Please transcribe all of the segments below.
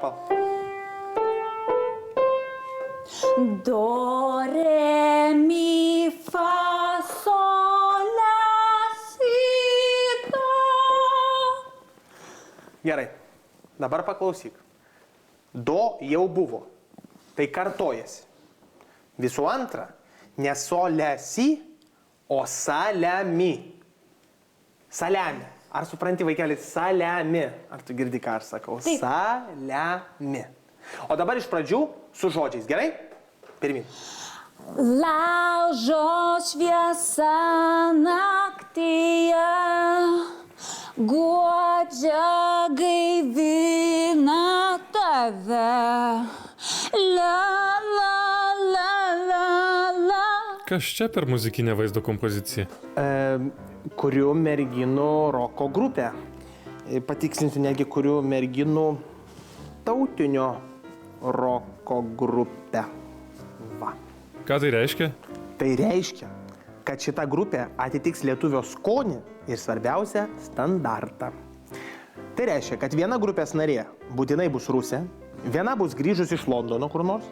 pal. Do, re, mi, fa, sol, la, si, do. Gerai, dabar paklausyk. Do jau buvo, tai kartojasi. Visų antra, ne sol, la, si, o saliami. Saliami. Ar supranti, vaikelis, saliami? Ar tu girdi, ką aš sakau? Taip. Saliami. O dabar iš pradžių su žodžiais, gerai? Pirmin. Laužo šviesa naktyje, guodžia gaivina tave. La, la, la, la, la. Kas čia per muzikinę vaizdo kompoziciją? Kurių merginų roko grupę. Patikslinsiu netgi, kurių merginų tautinio roko grupę. Va. Ką tai reiškia? Tai reiškia, kad šita grupė atitiks lietuvio skonį ir svarbiausia standartą. Tai reiškia, kad viena grupės narė būtinai bus rusė, viena bus grįžus iš Londono kur nors,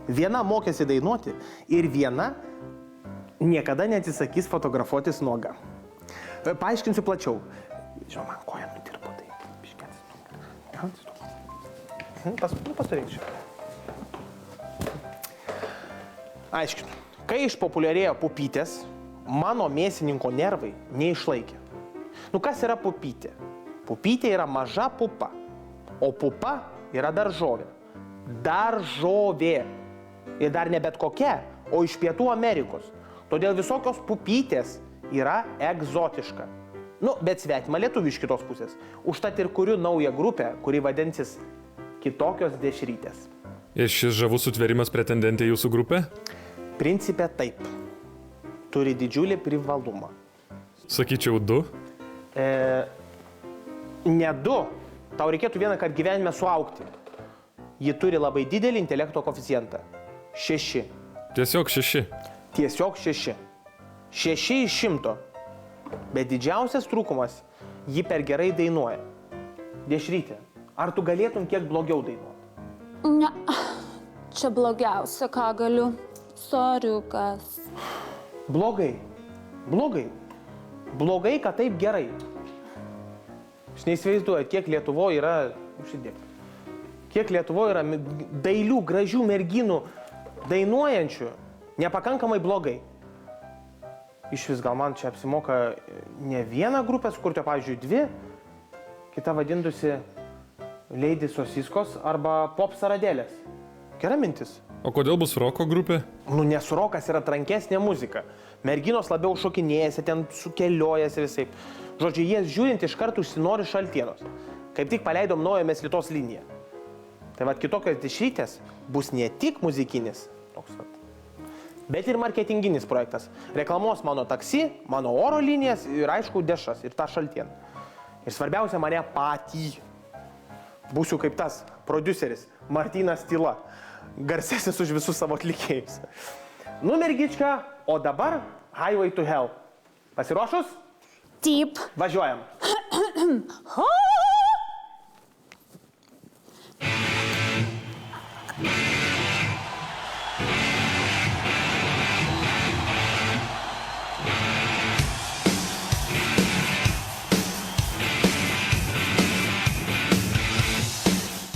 viena mokėsi dainuoti ir viena niekada neatsisakys fotografuotis nuoga. Paaiškinsiu plačiau. Žinau, man koja nutirpo, tai biškėtis. Pastarėk čia. Aiškinu. Kai išpopuliarėjo pupytės, mano mėsininko nervai neišlaikė. Nu kas yra pupytė? Pupytė yra maža pupa, o pupa yra daržovė. Daržovė. Ir dar ne bet kokia, o iš Pietų Amerikos. Todėl visokios pupytės yra egzotiška. Nu, bet svetima lietuvių iš kitos pusės. Užtat ir kuriu naują grupę, kuri vadinsis Kitokios dešrytės. Ir šis žavus sutverimas pretendentė jūsų grupė? Principe taip. Turi didžiulį privalumą. Sakyčiau 2. Ne 2. Tau reikėtų vieną kartą gyvenime suaugti. Ji turi labai didelį intelekto koeficientą. 6. Tiesiog 6. Tiesiog 6. 6 iš 100. Bet didžiausias trūkumas, ji per gerai dainuoja. Dešrytė, ar tu galėtum kiek blogiau dainuoti? Ne, čia blogiausia, ką galiu. Soriukas. Blogai. Blogai. Blogai, kad taip gerai. Aš neįsivaizduoju, kiek Lietuvoje yra, kiek Lietuvoje yra dailių, gražių merginų dainuojančių, nepakankamai blogai. Iš vis gal man čia apsimoka ne vieną grupę sukurti, pavyzdžiui, 2, kita vadintusi Lady Sosiskos arba Pop Saradėlės. Gera mintis. O kodėl bus roko grupė? Nu, nes rokas yra trankesnė muzika. Merginos labiau šokinėjasi, ten sukeliojasi visai. Žodžiu, jie žiūrint iš karto užsinori šaltienos. Kaip tik paleidom naują Mes Lietuvos liniją. Tai vad Kitokios dešrytės bus ne tik muzikinis, toks vat, bet ir marketinginis projektas. Reklamuos mano taksi, mano oro linijas ir aišku dešas ir tą šaltieną. Ir svarbiausia mane patį. Būsiu kaip tas prodiuseris Martynas Tyla, garsesnis už visus savo atlikėjus. Nu, mergička, o dabar Highway to Hell. Pasiruošus? Taip. Važiuojam. Ho!